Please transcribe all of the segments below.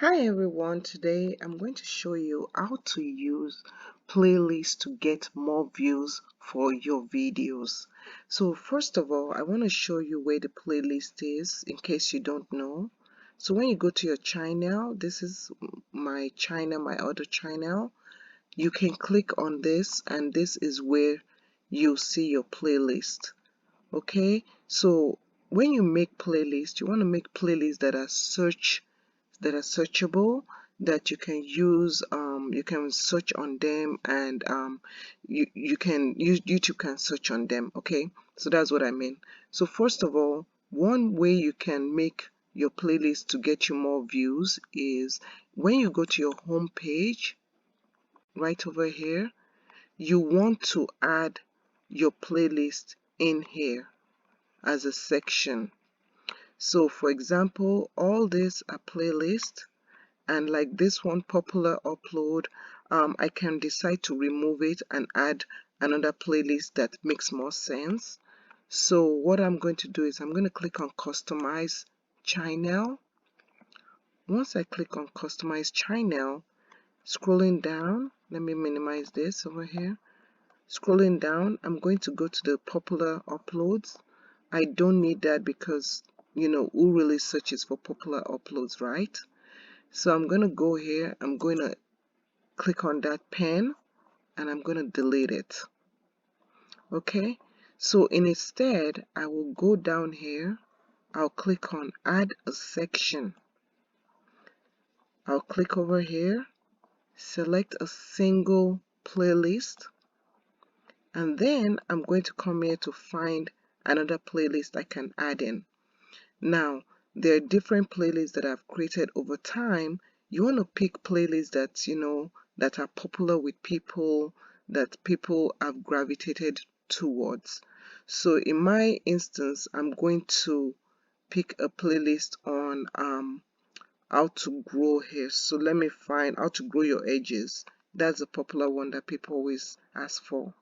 Hi everyone, today I'm going to show you how to use playlists to get more views for your videos. So first of all, I want to show you where the playlist is in case you don't know. So when you go to your channel, this is my channel, my other channel, you can click on this and this is where you see your playlist. Okay, so when you make playlists, you want to make playlists that are searchable, that you can use, you can search on them, and you can use YouTube can search on them. Okay, so that's what I mean. So first of all, one way you can make your playlist to get you more views is when you go to your home page right over here, you want to add your playlist in here as a section. So for example, all these are playlists, and like this one, popular upload, I can decide to remove it and add another playlist that makes more sense. So what I'm going to do is I'm going to click on customize channel. Once I click on customize channel, scrolling down, let me minimize this over here. Scrolling down, I'm going to go to the popular uploads. I don't need that because who really searches for popular uploads, right? So I'm going to go here, I'm going to click on that pen and I'm going to delete it. Okay, so instead I will go down here, I'll click on add a section. I'll click over here, select a single playlist, and then I'm going to come here to find another playlist I can add in. Now, there are different playlists that I've created over time. You want to pick playlists that are popular with people, that people have gravitated towards. So in my instance, I'm going to pick a playlist on how to grow hair. So let me find how to grow your edges. That's a popular one that people always ask for.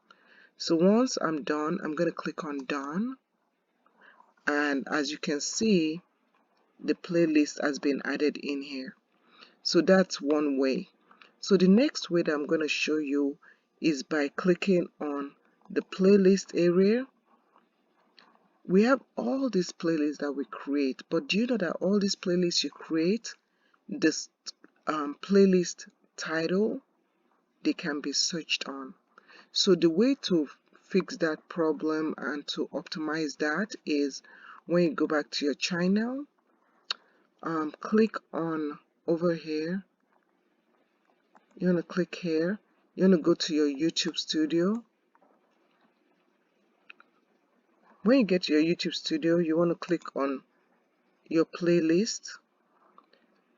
So once I'm done, I'm going to click on done. And as you can see, the playlist has been added in here. So that's one way. So the next way that I'm going to show you is by clicking on the playlist area. We have all these playlists that we create, but do you know that all these playlists you create, this playlist title, they can be searched on. So the way to fix that problem and to optimize that is when you go back to your channel, click on over here. You want to click here. You want to go to your YouTube studio. When you get to your YouTube studio, you want to click on your playlist.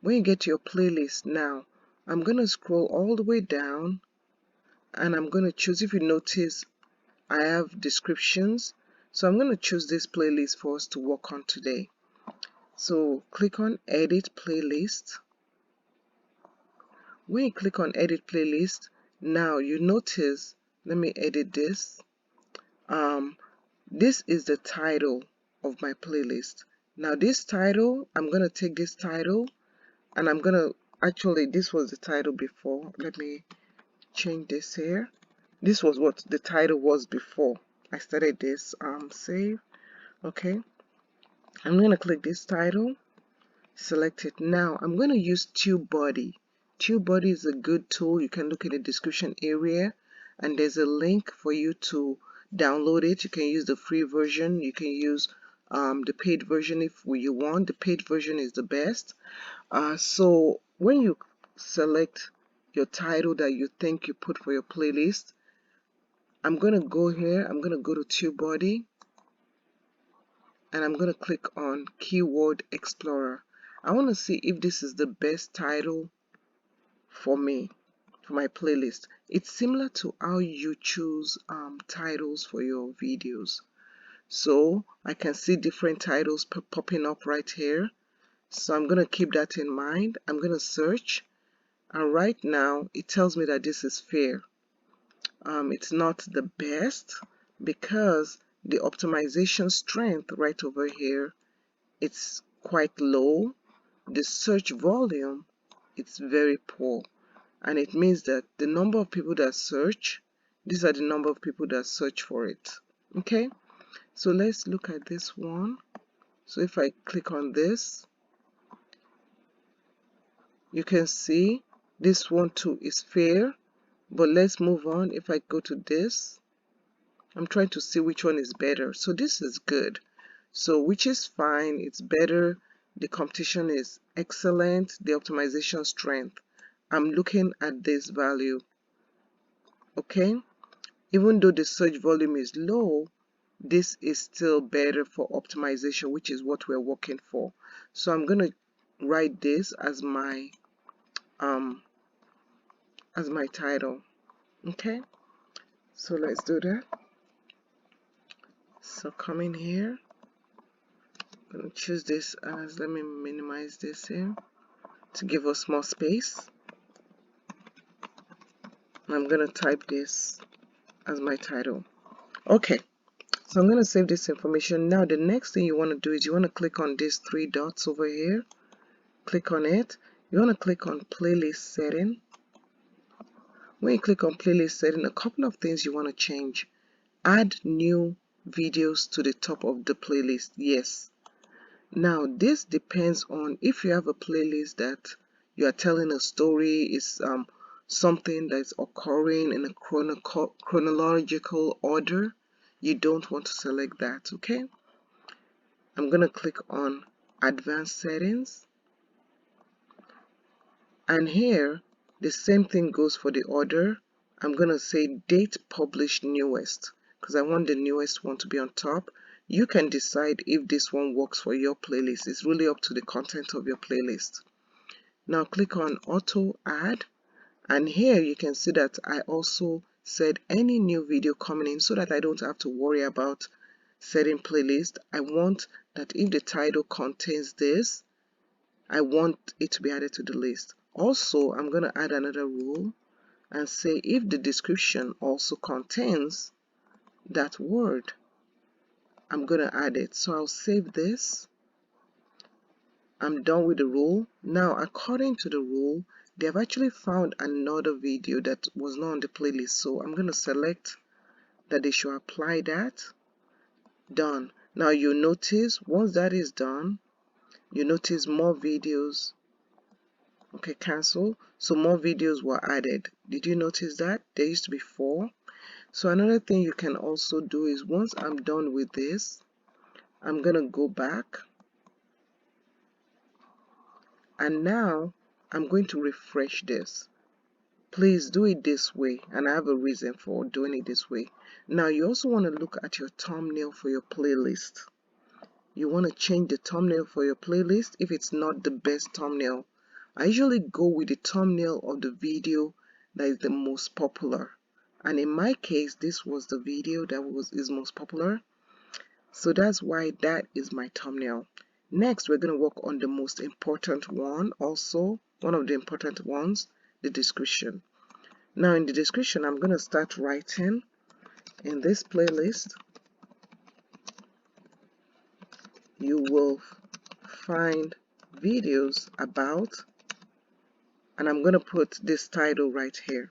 When you get to your playlist now, I'm going to scroll all the way down and I'm going to choose, if you notice, I have descriptions. So I'm going to choose this playlist for us to work on today. So click on edit playlist. When you click on edit playlist, now you notice, let me edit this. This is the title of my playlist. Now this title, I'm going to take this title and I'm going to, actually this was the title before. Let me change this here. This was what the title was before I started this save. Okay, I'm going to click this title, select it. Now I'm going to use Tubebuddy. Tubebuddy is a good tool. You can look in the description area and there's a link for you to download it. You can use the free version, you can use the paid version if you want. The paid version is the best. So when you select your title that you think you put for your playlist, I'm going to go here, I'm going to go to Tubebuddy and I'm going to click on Keyword Explorer. I want to see if this is the best title for me, for my playlist. It's similar to how you choose titles for your videos. So I can see different titles popping up right here. So I'm going to keep that in mind. I'm going to search. And right now it tells me that this is fair. It's not the best because the optimization strength right over here, it's quite low. The search volume it's very poor, and it means that the number of people that search, these are the number of people that search for it. Okay, so let's look at this one. So if I click on this, you can see this one too is fair, but let's move on. If I go to this, I'm trying to see which one is better. So this is good, so which is fine, it's better, the competition is excellent, the optimization strength. I'm looking at this value. Okay, even though the search volume is low, this is still better for optimization, which is what we're working for. So I'm going to write this as my title. Okay, so let's do that. So come in here, I'm going to choose this as, let me minimize this here to give us more space. I'm going to type this as my title. Okay, so I'm going to save this information. Now the next thing you want to do is you want to click on these three dots over here. Click on it. You want to click on playlist setting. When you click on playlist setting, a couple of things you want to change. Add new videos to the top of the playlist. Yes. Now this depends on if you have a playlist that you are telling a story, is something that's occurring in a chronological order. You don't want to select that. Okay, I'm going to click on advanced settings, and here the same thing goes for the order. I'm going to say date published newest because I want the newest one to be on top. You can decide if this one works for your playlist. It's really up to the content of your playlist. Now click on auto add, and here you can see that I also said any new video coming in so that I don't have to worry about setting playlist. I want that if the title contains this, I want it to be added to the list. Also, I'm going to add another rule and say if the description also contains that word, I'm going to add it. So I'll save this. I'm done with the rule. Now, according to the rule, they have actually found another video that was not on the playlist. So I'm going to select that they should apply that. Done. Now you notice once that is done, you notice more videos. Okay, cancel. So more videos were added. Did you notice that? There used to be 4. So another thing you can also do is once I'm done with this, I'm going to go back. And now I'm going to refresh this. Please do it this way, and I have a reason for doing it this way. Now you also want to look at your thumbnail for your playlist. You want to change the thumbnail for your playlist if it's not the best thumbnail. I usually go with the thumbnail of the video that is the most popular, and in my case this was the video that is most popular, so that's why that is my thumbnail. Next, we're going to work on the most important one, also one of the important ones, the description. Now in the description, I'm going to start writing in this playlist. You will find videos about, and I'm going to put this title right here,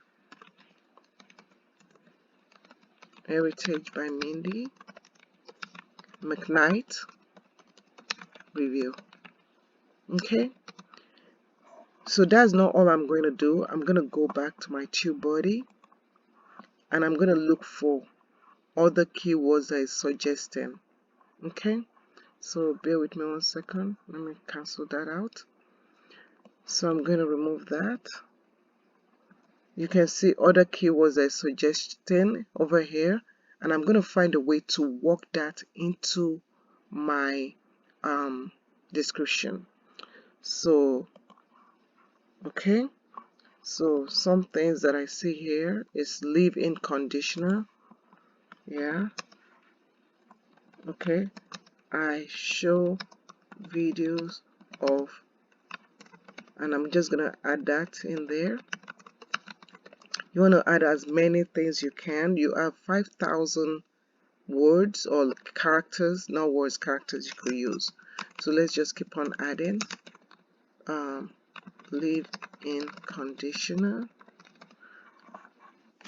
Heritage by Mindy McKnight review. Okay, so that's not all I'm going to do. I'm going to go back to my Tubebuddy, and I'm going to look for other keywords that is suggesting. Okay, so bear with me 1 second. Let me cancel that out. So I'm going to remove that. You can see other keywords that is suggesting over here, and I'm going to find a way to work that into my description. So okay, so some things that I see here is leave-in conditioner. Yeah, okay, I show videos of, and I'm just gonna add that in there. You want to add as many things you can. You have 5,000 words or characters, not words, characters you could use. So let's just keep on adding. Leave in conditioner.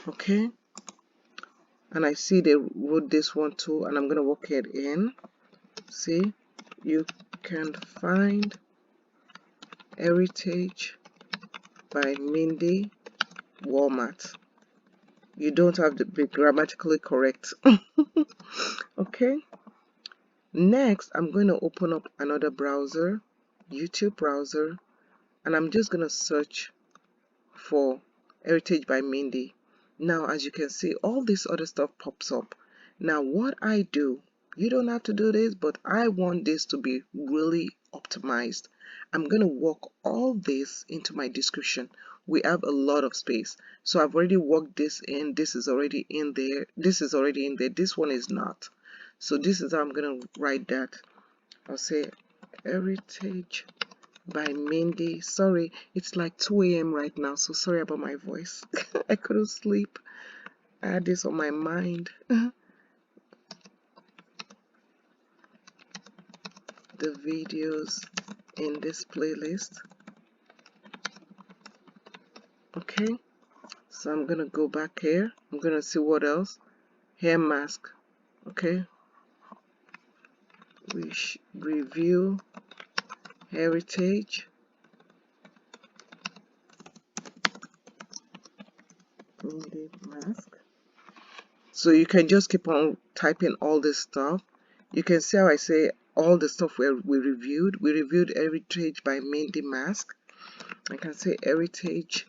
Okay, and I see they wrote this one too, and I'm gonna work it in. See, you can find Heritage by Mindy Walmart. You don't have to be grammatically correct. Okay, next I'm going to open up another browser, YouTube browser, and I'm just going to search for Heritage by Mindy. Now, as you can see, all this other stuff pops up. Now, what I do, you don't have to do this, but I want this to be really optimized. I'm going to work all this into my description. We have a lot of space. So I've already worked this in. This is already in there. This is already in there. This one is not. So this is how I'm going to write that. I'll say Heritage by Mindy. Sorry, it's like 2 a.m. right now, so sorry about my voice. I couldn't sleep. I had this on my mind. The videos in this playlist. Okay, so I'm gonna go back here. I'm gonna see what else. Hair mask. Okay, review Heritage Mindy mask. So you can just keep on typing all this stuff. You can see how I say all the stuff we reviewed. We reviewed Heritage by Mindy mask. I can say Heritage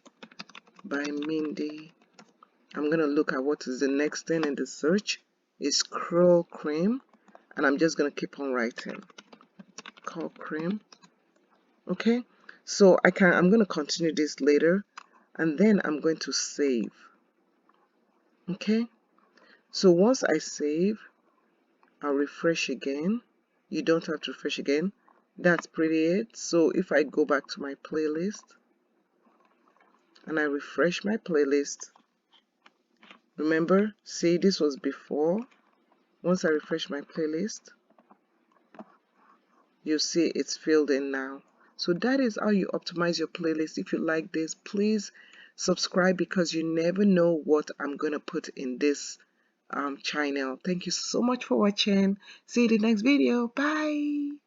by Mindy. I'm going to look at what is the next thing in the search. Is curl cream. And I'm just going to keep on writing. Curl cream. Okay. So I'm going to continue this later. And then I'm going to save. Okay. So once I save, I'll refresh again. You don't have to refresh again. That's pretty it. So if I go back to my playlist and I refresh my playlist, remember, see, this was before. Once I refresh my playlist, you see it's filled in now. So that is how you optimize your playlist. If you like this, please subscribe, because you never know what I'm gonna put in this channel. Thank you so much for watching. See you in the next video. Bye.